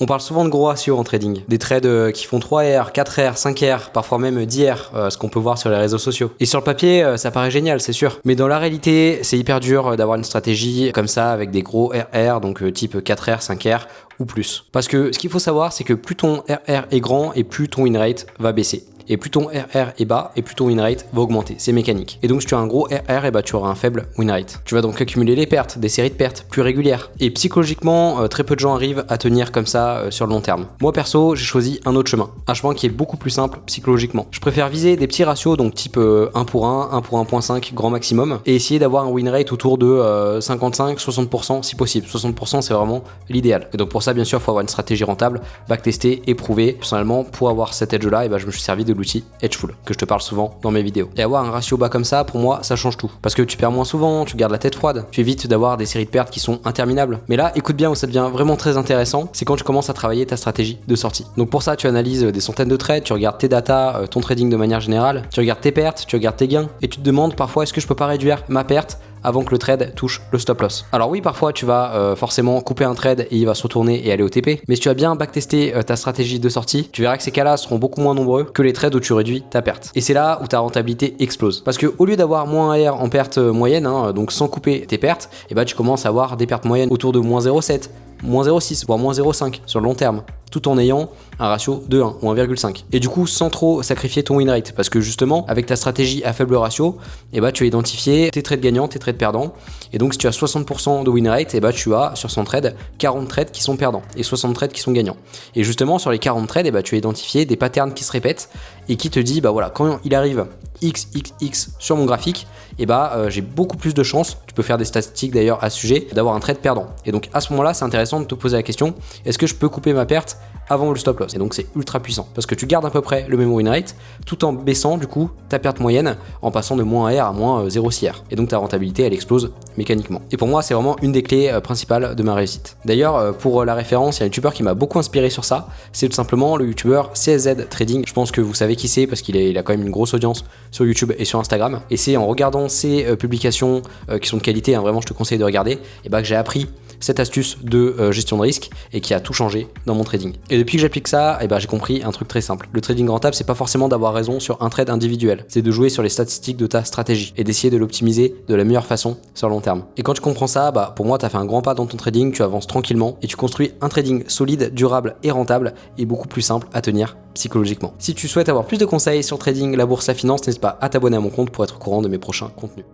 On parle souvent de gros ratios en trading, des trades qui font 3R, 4R, 5R, parfois même 10R, ce qu'on peut voir sur les réseaux sociaux. Et sur le papier, ça paraît génial, c'est sûr. Mais dans la réalité, c'est hyper dur d'avoir une stratégie comme ça avec des gros RR, donc type 4R, 5R ou plus. Parce que ce qu'il faut savoir, c'est que plus ton RR est grand et plus ton win rate va baisser. Et plus ton RR est bas, et plus ton win rate va augmenter. C'est mécanique. Et donc, si tu as un gros RR, et bah, tu auras un faible win rate. Tu vas donc accumuler les pertes, des séries de pertes plus régulières. Et psychologiquement, très peu de gens arrivent à tenir comme ça sur le long terme. Moi, perso, j'ai choisi un autre chemin. Un chemin qui est beaucoup plus simple psychologiquement. Je préfère viser des petits ratios, donc type 1 pour 1, 1 pour 1.5, grand maximum, et essayer d'avoir un win rate autour de 55-60% si possible. 60%, c'est vraiment l'idéal. Et donc, pour ça, bien sûr, il faut avoir une stratégie rentable, backtester et prouver. Personnellement, pour avoir cet edge-là, et bah, je me suis servi de l'outil Hedgeful, que je te parle souvent dans mes vidéos. Et avoir un ratio bas comme ça, pour moi, ça change tout. Parce que tu perds moins souvent, tu gardes la tête froide, tu évites d'avoir des séries de pertes qui sont interminables. Mais là, écoute bien où ça devient vraiment très intéressant, c'est quand tu commences à travailler ta stratégie de sortie. Donc pour ça, tu analyses des centaines de trades, tu regardes tes datas, ton trading de manière générale, tu regardes tes pertes, tu regardes tes gains, et tu te demandes parfois est-ce que je peux pas réduire ma perte avant que le trade touche le stop loss. Alors oui, parfois tu vas forcément couper un trade et il va se retourner et aller au TP, mais si tu as bien backtesté ta stratégie de sortie, tu verras que ces cas-là seront beaucoup moins nombreux que les trades où tu réduis ta perte. Et c'est là où ta rentabilité explose. Parce que au lieu d'avoir moins AR en perte moyenne, donc sans couper tes pertes, et bah tu commences à avoir des pertes moyennes autour de moins 0,7, moins 0,6, voire moins 0,5 sur le long terme, tout en ayant un ratio de 1 ou 1,5. Et du coup, sans trop sacrifier ton win rate, parce que justement, avec ta stratégie à faible ratio, et bah, tu as identifié tes trades gagnants, tes trades perdants. Et donc, si tu as 60% de win rate, et bah, tu as sur 100 trades, 40 trades qui sont perdants et 60 trades qui sont gagnants. Et justement, sur les 40 trades, et bah, tu as identifié des patterns qui se répètent et qui te dit, bah voilà, quand il arrive XXX sur mon graphique, et bah j'ai beaucoup plus de chances, tu peux faire des statistiques d'ailleurs à ce sujet, d'avoir un trade perdant. Et donc à ce moment-là, c'est intéressant de te poser la question, est-ce que je peux couper ma perte avant le stop loss? Et donc c'est ultra puissant, parce que tu gardes à peu près le même win rate, tout en baissant du coup ta perte moyenne, en passant de moins R à moins 0,6 R. Et donc ta rentabilité, elle explose mécaniquement. Et pour moi, c'est vraiment une des clés principales de ma réussite. D'ailleurs, pour la référence, il y a un youtubeur qui m'a beaucoup inspiré sur ça, c'est tout simplement le youtubeur CSZ Trading. Je pense que vous savez qui c'est, parce qu'il a quand même une grosse audience sur YouTube et sur Instagram. Et c'est en regardant ses publications qui sont de qualité, vraiment je te conseille de regarder, et bah que j'ai appris cette astuce de gestion de risque et qui a tout changé dans mon trading. Et depuis que j'applique ça, j'ai compris un truc très simple. Le trading rentable, c'est pas forcément d'avoir raison sur un trade individuel, c'est de jouer sur les statistiques de ta stratégie et d'essayer de l'optimiser de la meilleure façon sur le long terme. Et quand tu comprends ça, pour moi, tu as fait un grand pas dans ton trading, tu avances tranquillement et tu construis un trading solide, durable et rentable et beaucoup plus simple à tenir psychologiquement. Si tu souhaites avoir plus de conseils sur trading, la bourse, la finance, n'hésite pas à t'abonner à mon compte pour être au courant de mes prochains contenus.